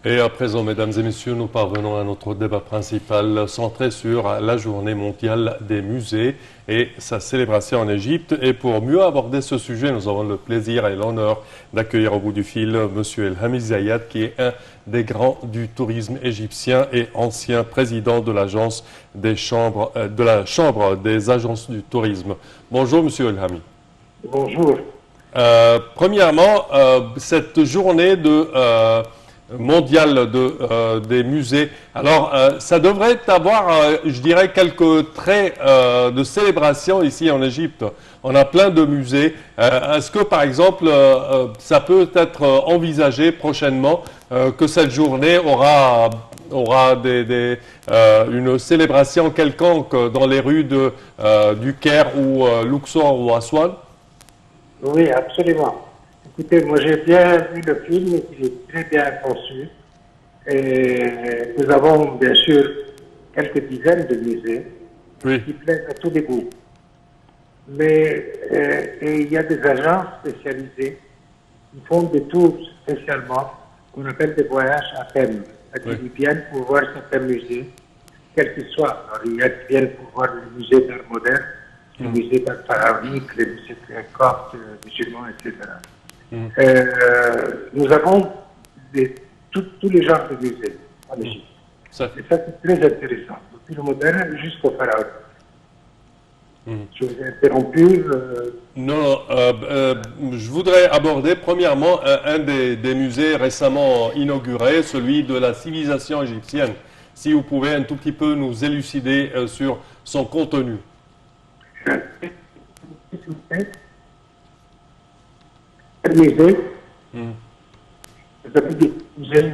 Et à présent, mesdames et messieurs, nous parvenons à notre débat principal centré sur la journée mondiale des musées et sa célébration en Égypte. Et pour mieux aborder ce sujet, nous avons le plaisir et l'honneur d'accueillir au bout du fil M. El-Hami Zayat, qui est un des grands du tourisme égyptien et ancien président de l'agence des chambres, de la Chambre des agences du tourisme. Bonjour, M. El-Hami. Bonjour. Premièrement, cette journée mondiale des musées. Alors, ça devrait avoir, je dirais, quelques traits de célébration ici en Égypte. On a plein de musées. Est-ce que, par exemple, ça peut être envisagé prochainement que cette journée aura une célébration quelconque dans les rues du Caire ou Luxor ou Aswan? Oui, absolument. Écoutez, moi j'ai bien vu le film, il est très bien conçu. Et nous avons bien sûr quelques dizaines de musées Oui. qui plaisent à tous les goûts. Mais et il y a des agences spécialisées qui font des tours spécialement, qu'on appelle des voyages à thème. Oui. Ils viennent pour voir certains musées, quels qu'ils soient. Alors, il y a qui viennent pour voir le musée d'art moderne, le musée d'art pharaonique, les musées coptes, musulmans, etc. Nous avons tous les genres de musées en Égypte. Et ça, c'est très intéressant, depuis le moderne jusqu'au pharaon. Je vous ai interrompu. Non, je voudrais aborder premièrement un des musées récemment inaugurés, celui de la civilisation égyptienne. Si vous pouvez un tout petit peu nous élucider sur son contenu. Musée. Vous avez dit musée.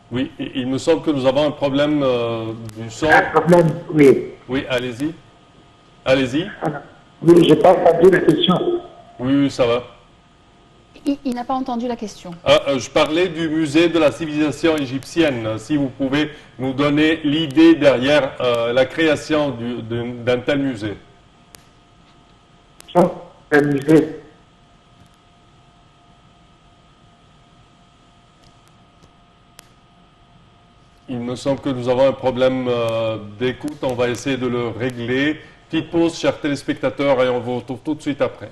Oui, il me semble que nous avons un problème du son. Un problème, oui. Oui, allez-y. Allez-y. Oui, je n'ai pas entendu la question. Oui, ça va. Il n'a pas entendu la question. Je parlais du musée de la civilisation égyptienne. Si vous pouvez nous donner l'idée derrière la création d'un tel musée. Un musée. Il me semble que nous avons un problème d'écoute. On va essayer de le régler. Petite pause, chers téléspectateurs, et on vous retrouve tout de suite après.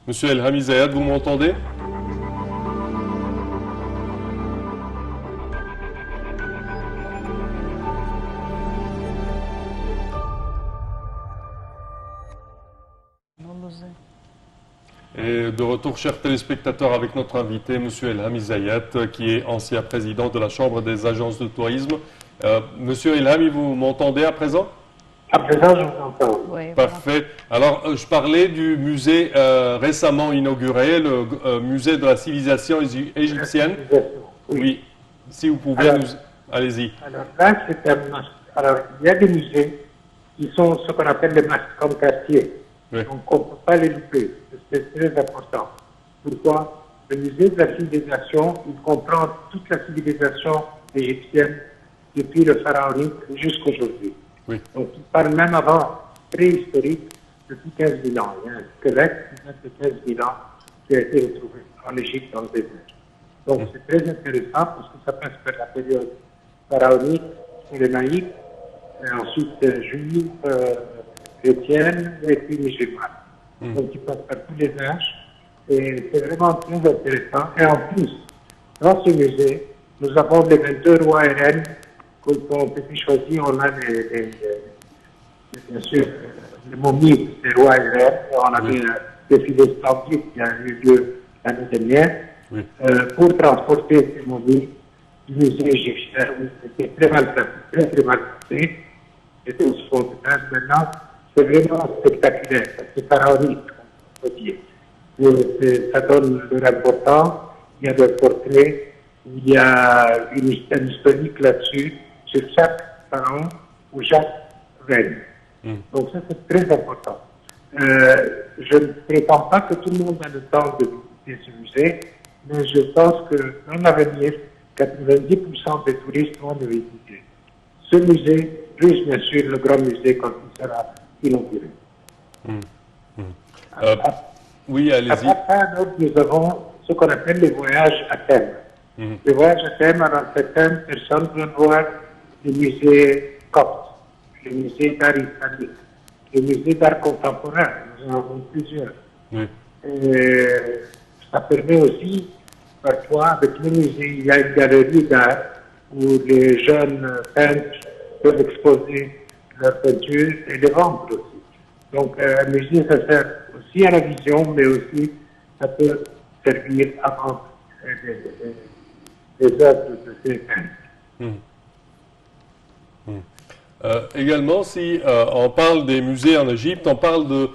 Monsieur El-Hami Zayat, vous m'entendez? Et de retour, chers téléspectateurs, avec notre invité, Monsieur El-Hami Zayat, qui est ancien président de la Chambre des agences de tourisme. Monsieur El-Hami, vous m'entendez à présent? À présent, je vous entends. Oui, Parfait. Alors, je parlais du musée récemment inauguré, le musée de la civilisation égyptienne. Oui. Si vous pouvez Alors, nous... Allez-y. Alors là, c'est un masque. Alors, il y a des musées qui sont ce qu'on appelle les masques comme quartier. Oui. Donc, on ne peut pas les louper. C'est très important. Pourquoi? Le musée de la civilisation, il comprend toute la civilisation égyptienne depuis le pharaonique jusqu'à aujourd'hui. Oui. Donc, il parle même avant, préhistorique, depuis 15 000 ans. Il y a un squelette qui date de 15 000 ans qui a été retrouvé en Égypte dans le désert. Donc, c'est très intéressant parce que ça passe par la période pharaonique, hellénaïque, et ensuite juive, chrétienne et puis musulmane. Donc, il passe par tous les âges et c'est vraiment très intéressant. Et en plus, dans ce musée, nous avons les 22 rois et reines qu'on peut choisir. On a bien sûr les momies des rois et reines. On avait un défilé splendide qui a eu lieu l'année dernière. Oui. Pour transporter ces momies du musée égyptien. C'était très mal fait, très mal fait. C'était au second étage. Maintenant, c'est vraiment spectaculaire. C'est pharaonique, on peut dire. Ça donne leur importance. Il y a des portraits, il y a une historique là-dessus, sur chaque pharaon ou chaque reine. Donc ça, c'est très important. Je ne prétends pas que tout le monde a le temps de visiter ce musée, mais je pense que dans l'avenir, 90% des touristes vont le visiter. ce musée, plus bien sûr le grand musée quand il sera inauguré. Oui, À allez-y. part ça, nous avons ce qu'on appelle les voyages à thème. Les voyages à thème, alors certaines personnes veulent voir les musées coptes, les musées d'art islamique, les musées d'art contemporain. Nous en avons plusieurs. Oui. Et ça permet aussi, parfois, avec le musée, il y a une galerie d'art où les jeunes peintres peuvent exposer leurs peintures et les vendre aussi. Donc, un musée, ça sert aussi à la vision, mais aussi, ça peut servir à vendre des œuvres de ces peintres. Également, si on parle des musées en Égypte, on parle de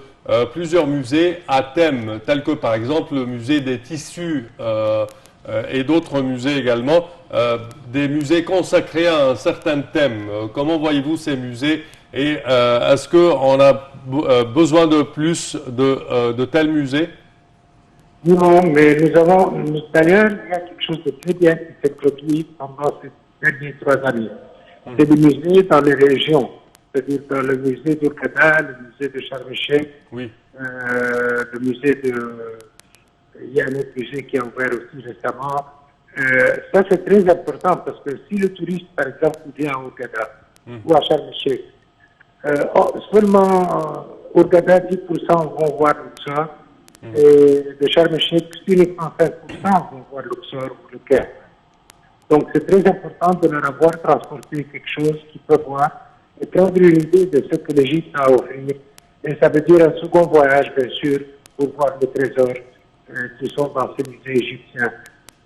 plusieurs musées à thème, tels que par exemple le musée des tissus et d'autres musées également, des musées consacrés à un certain thème. Comment voyez-vous ces musées et est-ce qu'on a besoin de plus de tels musées? Non, mais d'ailleurs, il y a quelque chose de très bien qui s'est produit pendant ces dernières 3 années. C'est des musées dans les régions, c'est-à-dire dans le musée d'Urkada, le musée de Sharm el-Sheikh, Oui. le musée de... Il y a un autre musée qui a ouvert aussi récemment. Ça, c'est très important parce que si le touriste, par exemple, vient à Urkada ou à Sharm el-Sheikh, seulement Urkada, 10% vont voir Luxor, et de Sharm el-Sheikh, uniquement 5% vont voir Luxor ou le Caire. Donc, c'est très important de leur avoir transporté quelque chose qu'ils peuvent voir et prendre une idée de ce que l'Égypte a à offrir. Et ça veut dire un second voyage, bien sûr, pour voir les trésors qui sont dans ces musées égyptiens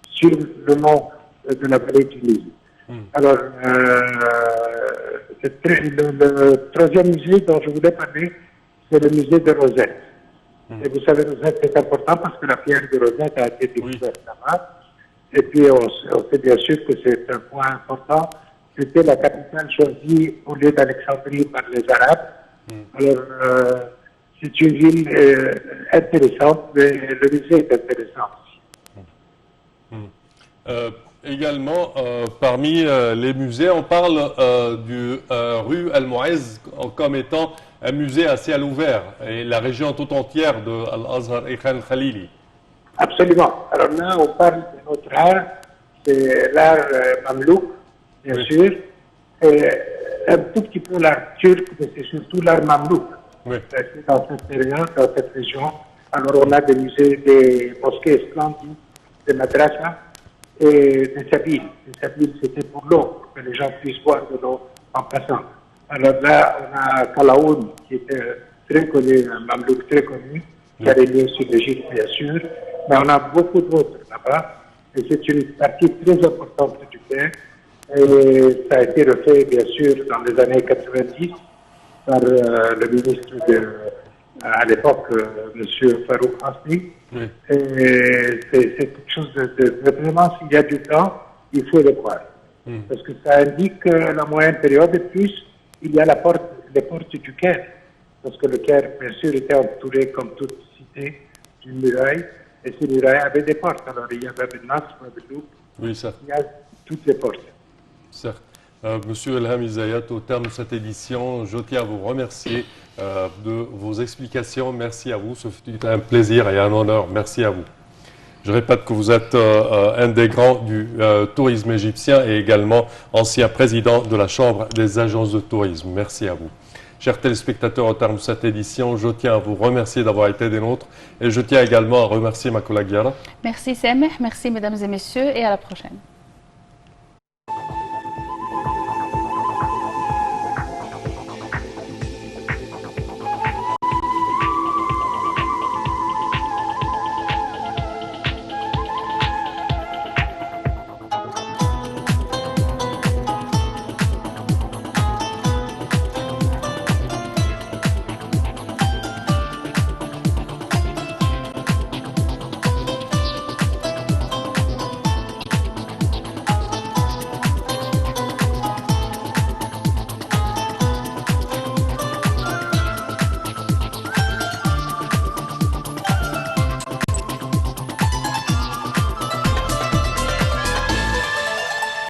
sur le long de la vallée du Nil. Alors, le troisième musée dont je voulais parler, c'est le musée de Rosette. Et vous savez, Rosette, c'est important parce que la pierre de Rosette a été découverte là-bas. Et puis, on sait bien sûr que c'est un point important. C'était la capitale choisie au lieu d'Alexandrie par les Arabes. Alors, c'est une ville intéressante, mais le musée est intéressant aussi. Également, parmi les musées, on parle du rue Al-Mu'izz comme étant un musée à ciel ouvert et la région tout entière de Al-Azhar et Khan Khalili. Absolument. Alors là, on parle de notre art, c'est l'art mamelouk, bien sûr, et un tout petit peu l'art turc, mais c'est surtout l'art mamelouk. Oui. C'est dans cette période, dans cette région. Alors on a des musées, des mosquées splendides, des madrasas et des sabines. Les sabines, c'était pour l'eau, pour que les gens puissent boire de l'eau en passant. Alors là, on a Kalaoun, qui était très connu, un mamelouk très connu, qui a régné sur l'Égypte, bien sûr. Mais on a beaucoup d'autres là-bas. Et c'est une partie très importante du Caire. Et ça a été refait, bien sûr, dans les années 90 par le ministre à l'époque, M. Farouk Hasni. Oui. Et c'est quelque chose de vraiment, s'il y a du temps, il faut le voir. Parce que ça indique la moyenne période. Et plus, il y a les portes du Caire. Parce que le Caire, bien sûr, était entouré, comme toute cité, d'une muraille. Et ces murailles avaient des portes. Alors, il y a Bab el-Nasr, Bab el-Loup, Oui, ça. il y a toutes les portes. Certes. Monsieur Elham Izayat, au terme de cette édition, je tiens à vous remercier de vos explications. Merci à vous. Ce fut un plaisir et un honneur. Merci à vous. Je répète que vous êtes un des grands du tourisme égyptien et également ancien président de la Chambre des agences de tourisme. Merci à vous. Chers téléspectateurs, au terme de cette édition, je tiens à vous remercier d'avoir été des nôtres et je tiens également à remercier ma collègue Yara. Merci Semeh, merci mesdames et messieurs et à la prochaine.